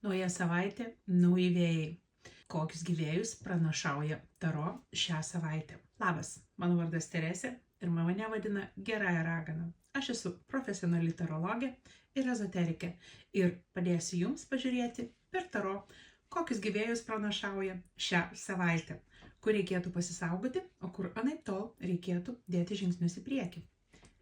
Nauja savaitė, nauji vėjai. Kokius gyvėjus pranašauja Taro šią savaitę? Labas, mano vardas Teresė ir mane vadina Gerąja ragana. Aš esu profesionali tarologė ir ezoterikė ir padėsiu jums pažiūrėti per Taro, kokius gyvėjus pranašauja šią savaitę, kur reikėtų pasisaugoti, o kur anaiptol reikėtų dėti žingsnius į priekį.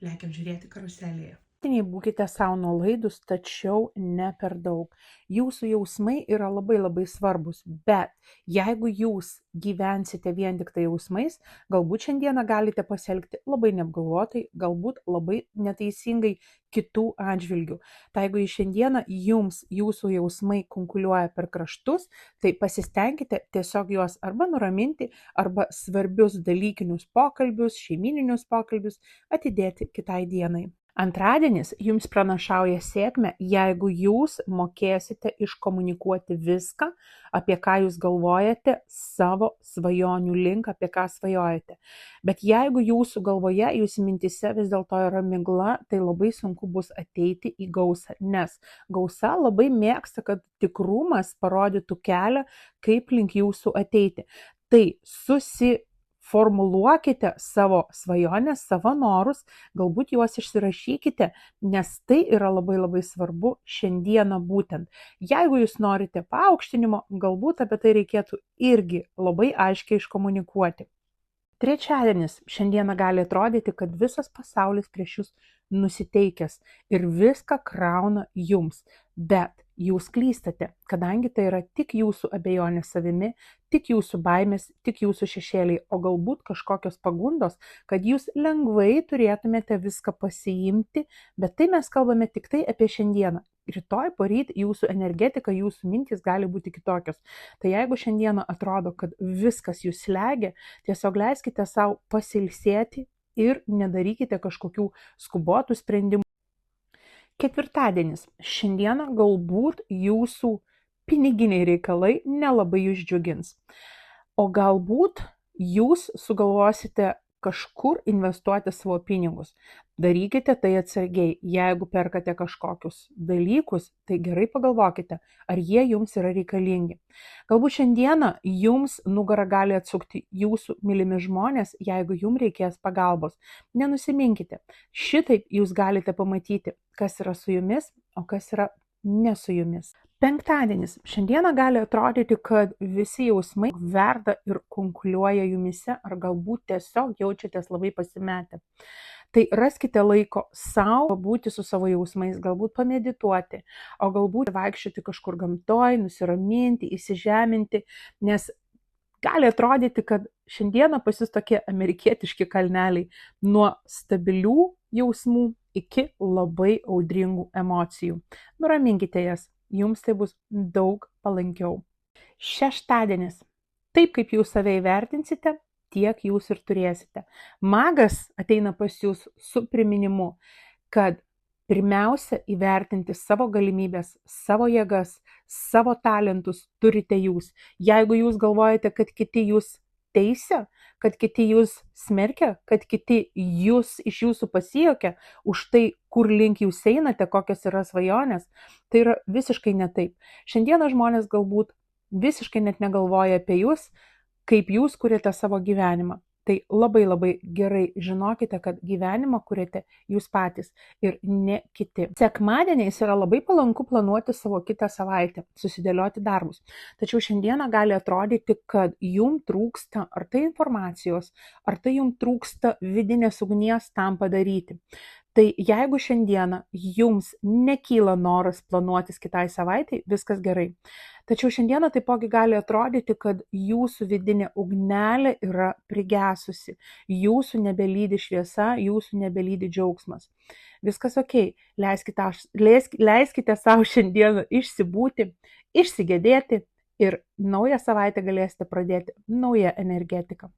Lekiam žiūrėti karuselėje. Būkite savo nuolaidus, tačiau ne per daug. Jūsų jausmai yra labai svarbus, bet jeigu jūs gyvensite vien tik tai jausmais, galbūt šiandieną galite pasielgti labai neapgalvotai, galbūt labai neteisingai kitų atžvilgių. Tai jeigu šiandieną jums jūsų jausmai kunkuliuoja per kraštus, tai pasistengkite tiesiog juos arba nuraminti, arba svarbius dalykinius pokalbius, šeimininius pokalbius atidėti kitai dienai. Antradienis jums pranašauja sėkmę, jeigu jūs mokėsite iškomunikuoti viską, apie ką jūs galvojate, savo svajonių link, apie ką svajojate. Bet jeigu jūsų galvoje, jūsų mintise vis dėlto yra migla, tai labai sunku bus ateiti į gausą, nes gausa labai mėgsta, kad tikrumas parodytų kelią, kaip link jūsų ateiti. Tai formuluokite savo svajonės, savo norus, galbūt juos išsirašykite, nes tai yra labai svarbu šiandieną būtent. Jeigu jūs norite paaukštinimo, galbūt apie tai reikėtų irgi labai aiškiai iškomunikuoti. Trečiadienis šiandieną gali atrodyti, kad visas pasaulis prieš jūs nusiteikęs ir viską krauna jums, bet jūs klystate, kadangi tai yra tik jūsų abejonė savimi, tik jūsų baimės, tik jūsų šešėliai, o galbūt kažkokios pagundos, kad jūs lengvai turėtumėte viską pasiimti, bet tai mes kalbame tik tai apie šiandieną. Rytoj, poryt jūsų energetika, jūsų mintys gali būti kitokios. Tai jeigu šiandieną atrodo, kad viskas jūs slegia, tiesiog leiskite savo pasilsėti ir nedarykite kažkokių skubotų sprendimų. Ketvirtadienis. Šiandieną galbūt jūsų piniginiai reikalai nelabai jūs džiugins. O galbūt jūs sugalvosite kažkur investuoti savo pinigus. Darykite tai atsargiai. Jeigu perkate kažkokius dalykus, tai gerai pagalvokite, ar jie jums yra reikalingi. Galbūt šiandieną jums nugarą gali atsukti jūsų mylimi žmonės, jeigu jums reikės pagalbos. Nenusiminkite. Šitaip jūs galite pamatyti, kas yra su jumis, o kas yra ne su jumis. Penktadienis. Šiandieną gali atrodyti, kad visi jausmai verda ir kunkuliuoja jumise, ar galbūt tiesiog jaučiatės labai pasimetę. Tai raskite laiko savo būti su savo jausmais, galbūt pamedituoti, o galbūt vaikščioti kažkur gamtoj, nusiraminti, įsižeminti, nes gali atrodyti, kad šiandieną pas jūs tokie amerikietiški kalneliai nuo stabilių jausmų iki labai audringų emocijų. Nuraminkite jas. Jums tai bus daug palankiau. Šeštadienis. Taip kaip jūs save įvertinsite, tiek jūs ir turėsite. Magas ateina pas jūs su priminimu, kad pirmiausia įvertinti savo galimybės, savo jėgas, savo talentus turite jūs. Jeigu jūs galvojate, kad kiti jūs teisia, kad kiti jūs smerkia, kad kiti jūs iš jūsų pasijuokia už tai, kur link jūs einate, kokios yra svajonės, tai yra visiškai ne taip. Šiandieną žmonės galbūt visiškai net negalvoja apie jūs, kaip jūs kuriate savo gyvenimą. Tai labai gerai žinokite, kad gyvenimą kuriate jūs patys ir ne kiti. Sekmadieniais yra labai palanku planuoti savo kitą savaitę, susidėlioti darbus. Tačiau šiandieną gali atrodyti, kad jums trūksta ar tai informacijos, ar tai jums trūksta vidinės ugnies tam padaryti. Tai jeigu šiandieną jums nekyla noras planuotis kitai savaitai, viskas gerai. Tačiau šiandieną taipogi gali atrodyti, kad jūsų vidinė ugnelė yra prigesusi, jūsų nebelydi šviesa, jūsų nebelydi džiaugsmas. Viskas ok, leiskite savo šiandieną išsibūti, išsigėdėti ir naują savaitę galėsite pradėti naują energetiką.